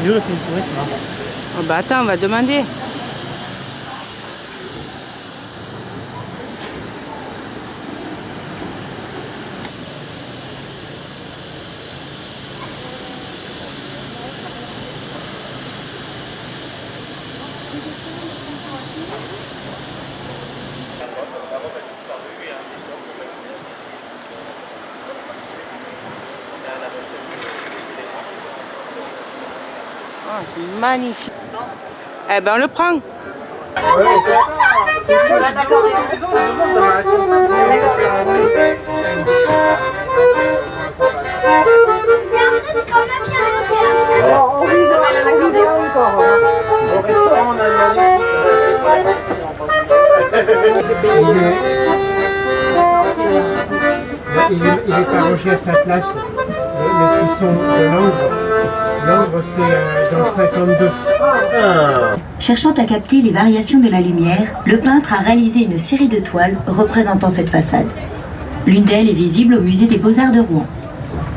Il est où le film tourisme là? Oh bah attends, on va demander. Oh, c'est magnifique. Eh ben on le prend. Ouais, c'est ça, j'ai d'accord. Je demande à ma responsable si elle peut faire un truc. On vise encore. Au restaurant, on a demandé il est pas rangé à sa place. Les cuissons de Langres. Langres, c'est dans le 52. Cherchant à capter les variations de la lumière, le peintre a réalisé une série de toiles représentant cette façade. L'une d'elles est visible au musée des Beaux-Arts de Rouen.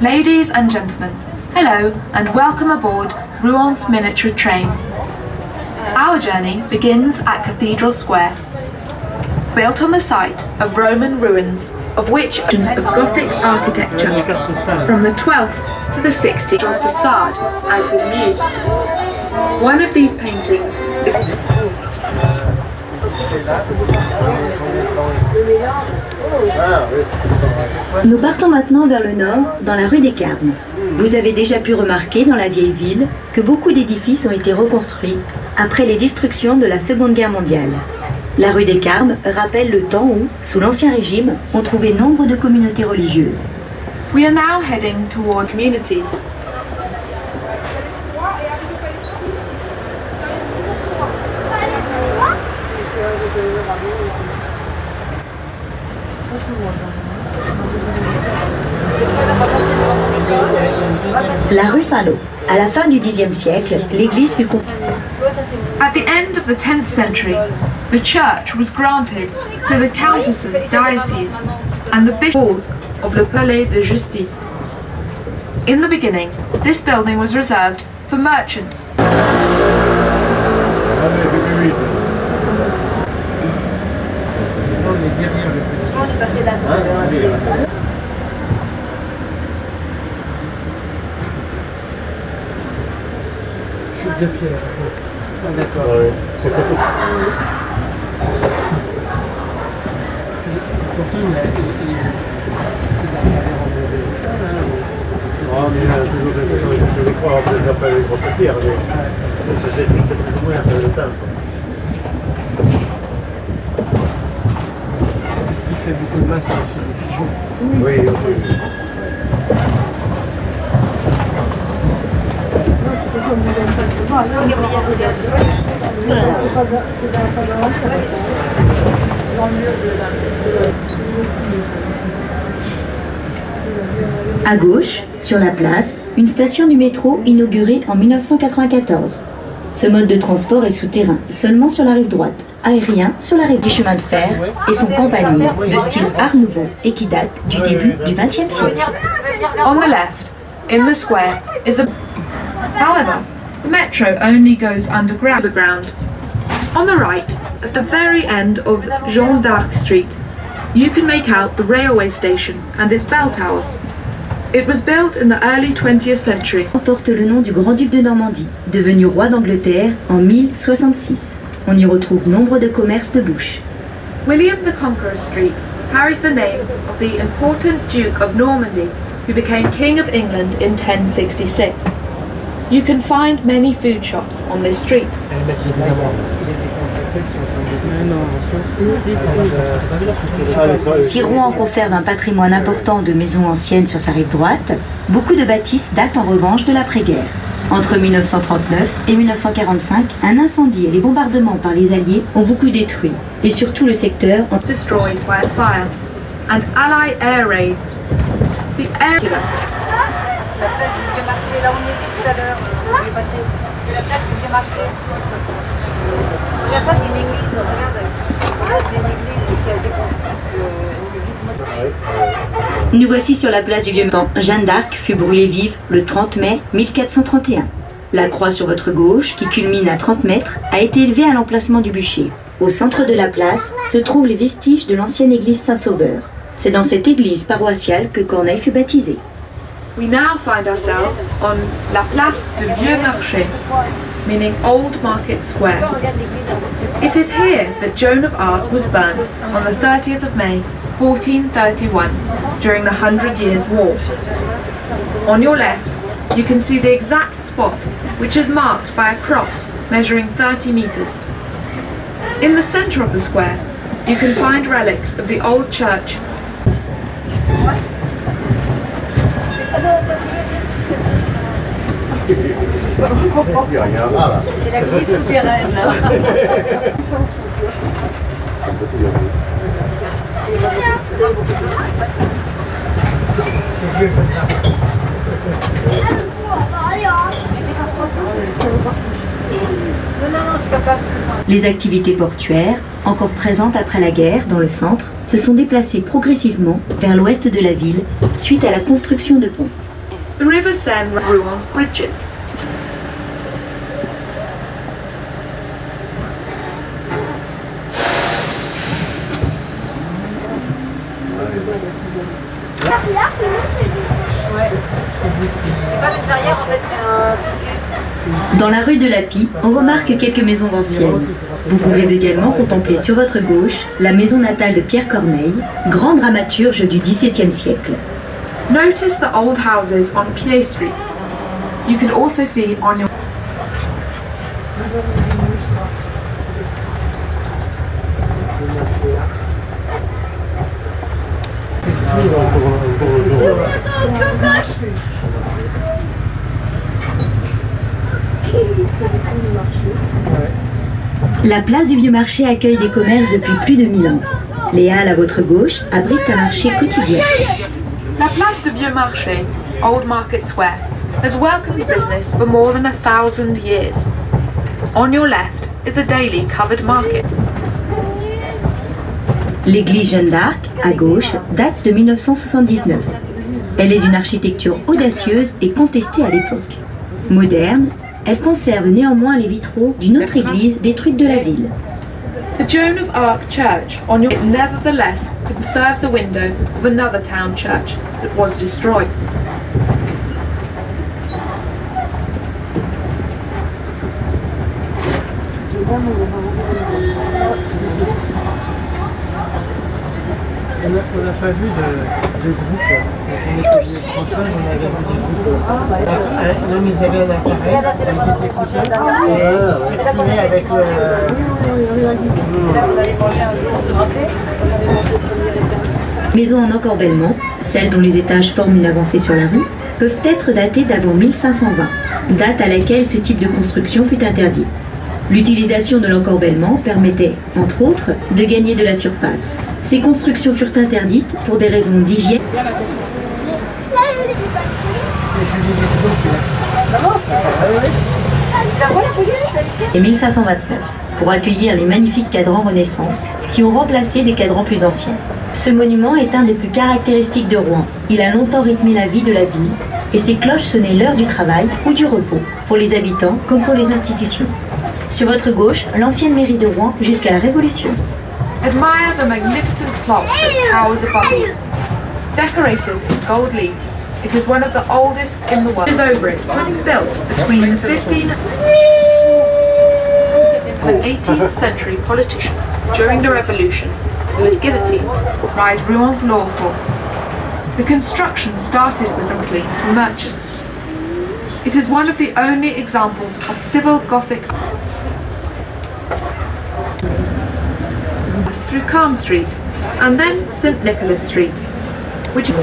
Ladies and gentlemen, hello and welcome aboard Rouen miniature train. Our journey begins at Cathedral Square. Built on the site of Roman ruins, of which of Gothic architecture from the 12th to the 16th facade as his muse. One of these paintings is Nous partons maintenant vers le nord, dans la rue des Carmes. Vous avez déjà pu remarquer dans la vieille ville que beaucoup d'édifices ont été reconstruits après les destructions de la Seconde Guerre mondiale. La rue des Carmes rappelle le temps où, sous l'Ancien Régime, on trouvait nombre de communautés religieuses. We are now heading toward communities. La rue Saint-Lô. À la fin du Xe siècle, l'église fut construite. At the end of the 10th century, the church was granted to the countess's diocese and the bishops of Le Palais de Justice. In the beginning, this building was reserved for merchants. Chute de pierre. Ah, d'accord. Pourtant, il avait toujours quelque chose, je vais croire, on les appelle les grosses pierres, mais ça s'effrite plus ou moins à faire le temps. ce qui fait beaucoup de mal, c'est aussi les pigeons. Oui, aussi. À gauche, sur la place, une station du métro inaugurée en 1994. Ce mode de transport est souterrain, seulement sur la rive droite, aérien sur la rive du chemin de fer et son campanile de style Art Nouveau et qui date du début du XXe siècle. On the left, in the square, is a... However, the metro only goes underground. On the right, at the very end of Jeanne d'Arc Street, you can make out the railway station and its bell tower. It was built in the early 20th century. Porte le nom du grand-duc de Normandie, devenu roi d'Angleterre en 1066. On y retrouve nombre de commerces de bouche. William the Conqueror Street carries the name of the important Duke of Normandy who became King of England in 1066. You can find many food shops on this street. Si Rouen conserve un patrimoine important de maisons anciennes sur sa rive droite, beaucoup de bâtisses datent en revanche de l'après-guerre. Entre 1939 et 1945, un incendie et les bombardements par les Alliés ont beaucoup détruit, et surtout le secteur ont Destroyed by a fire and Allied air raids. The air... La place du vieux marché, là on y était tout à l'heure, on est passé. C'est la place du vieux marché. Regarde ça, c'est une église, regarde. C'est une église qui a été construite, une église. Nous voici sur la place du Vieux-Temps. Jeanne d'Arc fut brûlée vive le 30 mai 1431. La croix sur votre gauche, qui culmine à 30 mètres, a été élevée à l'emplacement du bûcher. Au centre de la place se trouvent les vestiges de l'ancienne église Saint-Sauveur. C'est dans cette église paroissiale que Corneille fut baptisé. We now find ourselves on La Place du Vieux Marché, meaning Old Market Square. It is here that Joan of Arc was burnt on the 30th of May, 1431, during the 100 Years' War. On your left, you can see the exact spot, which is marked by a cross measuring 30 meters. In the center of the square, you can find relics of the old church. Il y a rien là. C'est la visite souterraine là. C'est vieux, je sais. Non, tu peux pas. Les activités portuaires, encore présentes après la guerre dans le centre, se sont déplacées progressivement vers l'ouest de la ville suite à la construction de ponts. The River Seine ruins bridges. C'est pas une barrière en fait, c'est un. Dans la rue de la Pie, on remarque quelques maisons anciennes. Vous pouvez également contempler sur votre gauche la maison natale de Pierre Corneille, grand dramaturge du XVIIe siècle. Notice the old houses on Pied Street. You can also see on your La place du Vieux Marché accueille des commerces depuis plus de 1000 ans. Les halles à votre gauche abritent un marché quotidien. La Place du Vieux Marché, Old Market Square, has welcomed business for more than 1,000 years. On your left is a daily covered market. L'église Jeanne d'Arc, à gauche, date de 1979. Elle est d'une architecture audacieuse et contestée à l'époque. Moderne, elle conserve néanmoins les vitraux d'une autre église détruite de la ville. The Joan of Arc Church on your nevertheless conserves the window of another town church that was destroyed. On n'a pas vu de groupe. Quand on était François, on avait vu des groupes. Non, mais ils avaient un appareil avec des écouteurs et ils s'exprimaient avec le. C'est là qu'on allait manger un jour, tu te rappelles? On avait monté au premier étage. Maisons en encorbellement, celles dont les étages forment une avancée sur la rue, peuvent être datées d'avant 1520, date à laquelle ce type de construction fut interdit. L'utilisation de l'encorbellement permettait, entre autres, de gagner de la surface. Ces constructions furent interdites pour des raisons d'hygiène. Et 1529, pour accueillir les magnifiques cadrans Renaissance, qui ont remplacé des cadrans plus anciens. Ce monument est un des plus caractéristiques de Rouen. Il a longtemps rythmé la vie de la ville, et ses cloches sonnaient l'heure du travail ou du repos, pour les habitants comme pour les institutions. Sur votre gauche, l'ancienne mairie de Rouen jusqu'à la Révolution. Admire the magnificent clock that towers above you. Decorated in gold leaf, it is one of the oldest in the world. It is over it was built between 15th and 18th century politician. During the Revolution, he was guillotined, rise Rouen law courts. The construction started with a plea to merchants. It is one of the only examples of civil Gothic through Calm Street and then St Nicholas Street, which is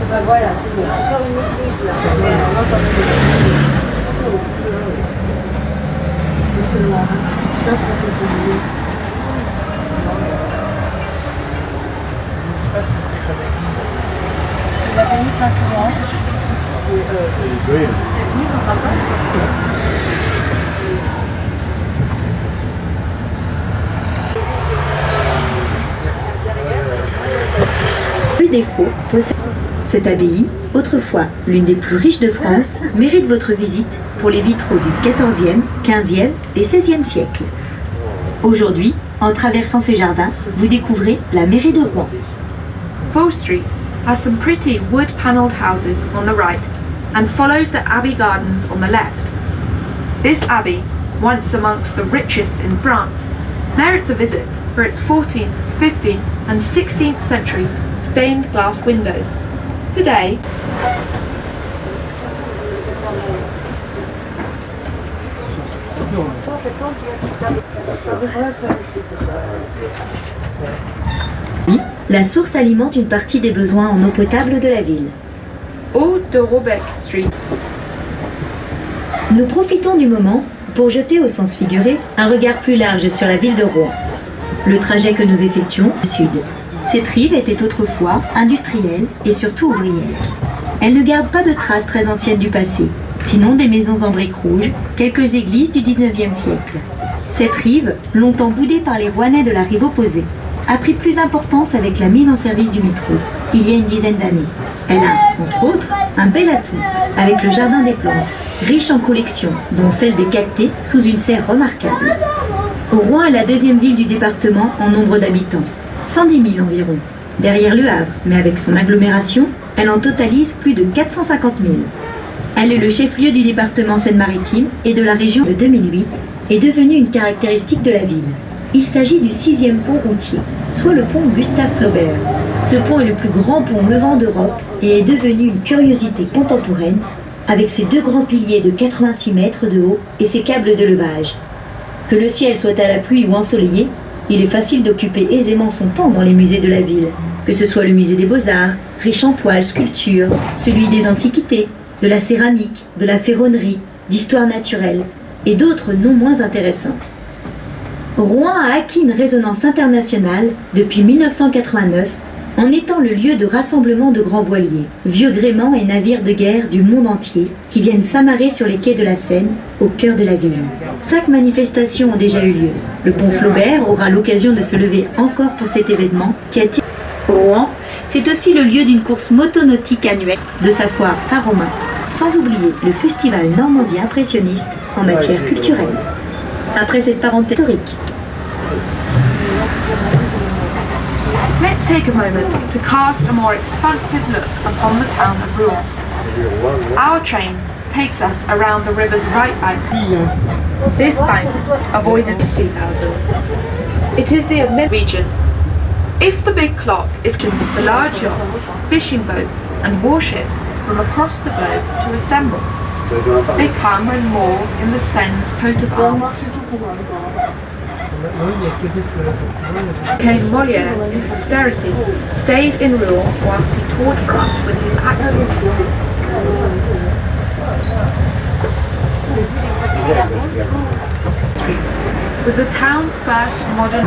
Ben voilà, c'est bon. Encore une église là. On entend une église. Avenue Saint-Laurent. Oui. Rue des Faux possède cette abbaye, autrefois l'une des plus riches de France, mérite votre visite pour les vitraux du XIVe, XVe et XVIe siècle. Aujourd'hui, en traversant ces jardins, vous découvrez la mairie de Rouen. Faux Street has some pretty wood-panelled houses on the right and follows the Abbey Gardens on the left. This abbey, once amongst the richest in France, merits a visit for its 14th, 15th and 16th century stained glass windows. Today, La source alimente une partie des besoins en eau potable de la ville. Eau de Robec Street. Nous profitons du moment pour jeter au sens figuré un regard plus large sur la ville de Rouen. Le trajet que nous effectuons du sud. Cette rive était autrefois industrielle et surtout ouvrière. Elle ne garde pas de traces très anciennes du passé, sinon des maisons en briques rouges, quelques églises du 19e siècle. Cette rive, longtemps boudée par les Rouennais de la rive opposée, a pris plus d'importance avec la mise en service du métro, il y a une dizaine d'années. Elle a, entre autres, un bel atout, avec le jardin des plantes, riche en collections, dont celle des cactés sous une serre remarquable. Rouen est la deuxième ville du département en nombre d'habitants, 110 000 environ, derrière Le Havre, mais avec son agglomération, elle en totalise plus de 450 000. Elle est le chef-lieu du département Seine-Maritime et de la région de 2008, est devenue une caractéristique de la ville. Il s'agit du 6e pont routier, soit le pont Gustave Flaubert. Ce pont est le plus grand pont levant d'Europe et est devenu une curiosité contemporaine avec ses deux grands piliers de 86 mètres de haut et ses câbles de levage. Que le ciel soit à la pluie ou ensoleillé, il est facile d'occuper aisément son temps dans les musées de la ville, que ce soit le musée des Beaux-Arts, riche en toiles, sculptures, celui des antiquités, de la céramique, de la ferronnerie, d'histoire naturelle, et d'autres non moins intéressants. Rouen a acquis une résonance internationale depuis 1989 en étant le lieu de rassemblement de grands voiliers, vieux gréements et navires de guerre du monde entier qui viennent s'amarrer sur les quais de la Seine, au cœur de la ville. 5 manifestations ont déjà eu lieu. Le pont Flaubert aura l'occasion de se lever encore pour cet événement qui attire Rouen. C'est aussi le lieu d'une course motonautique annuelle de sa foire Saint-Romain, sans oublier le festival Normandie impressionniste en matière culturelle. Après cette parenthèse historique, let's take a moment to cast a more expansive look upon the town of Rouen. Our train takes us around the river's right bank. This bank avoided 50,000. It is the mid region. If the big clock is the large yachts, fishing boats and warships from across the globe to assemble, they come and moor in the Seine's coat of arms. King Molière, in posterity, stayed in Rouen whilst he toured France with his actors. Street was the town's first modern.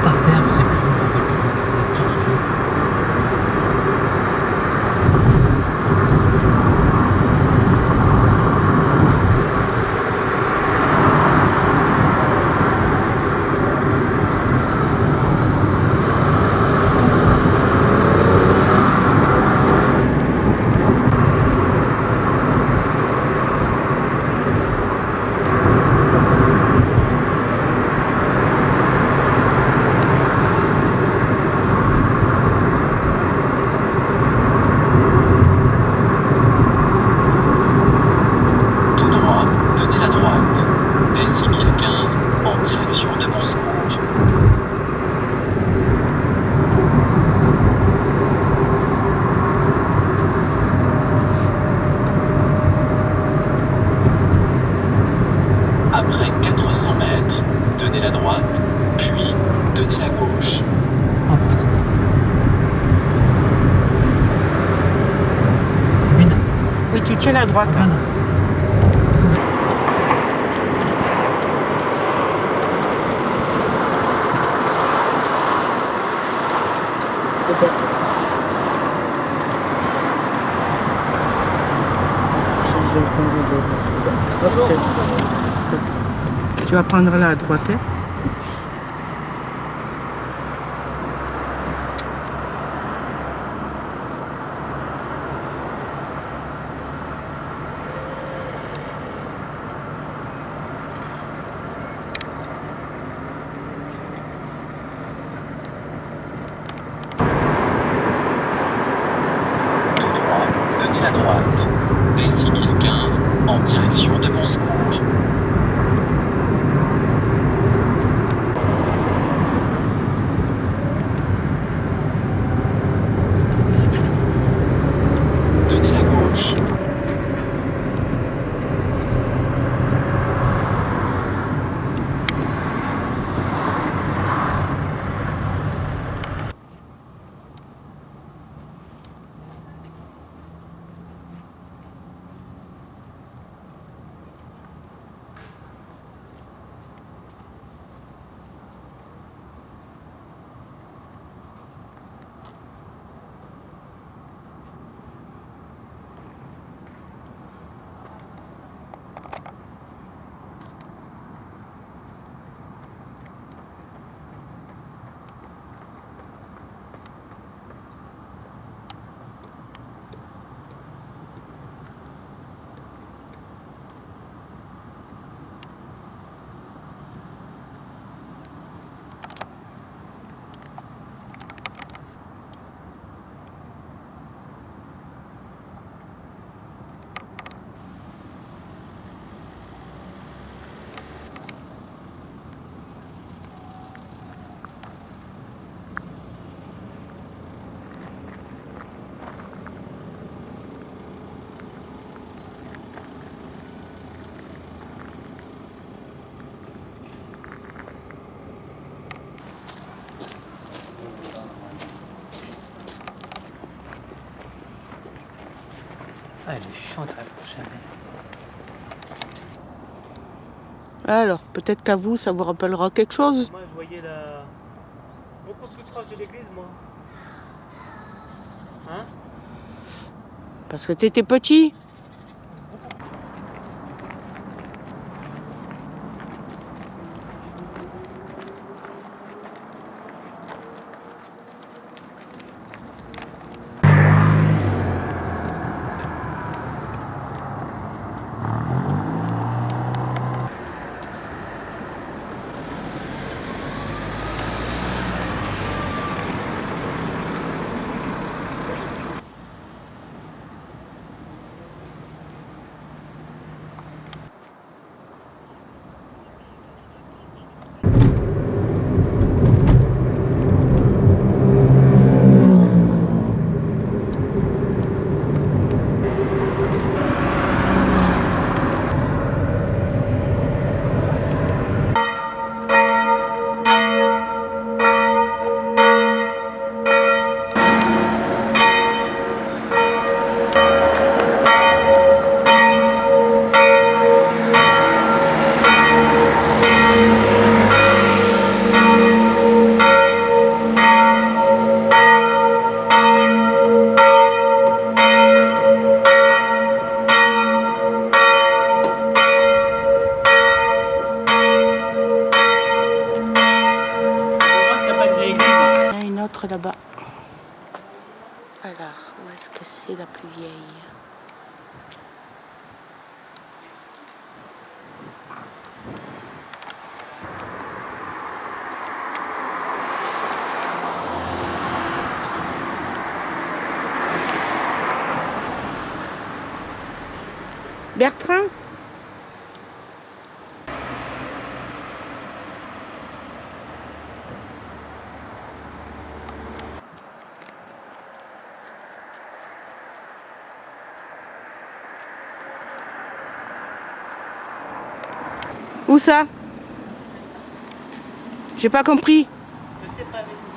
Par terre, je sais plus. Après 400 mètres, tenez la droite, puis tenez la gauche. Oh putain. Oui, tu tiens la droite. Hein. Hop, tu vas prendre là à droite. Hein. Tenez la droite. D6015 en direction de Bonsecours. Tenez la gauche. Ah, elle est chiante la prochaine. Alors, peut-être qu'à vous, ça vous rappellera quelque chose. Moi, je voyais la... beaucoup plus proche de l'église, moi. Hein? Parce que t'étais petit. Là-bas. Alors, où est-ce que c'est la plus vieille? Bertrand? Où ça? J'ai pas compris. Je sais pas, mais...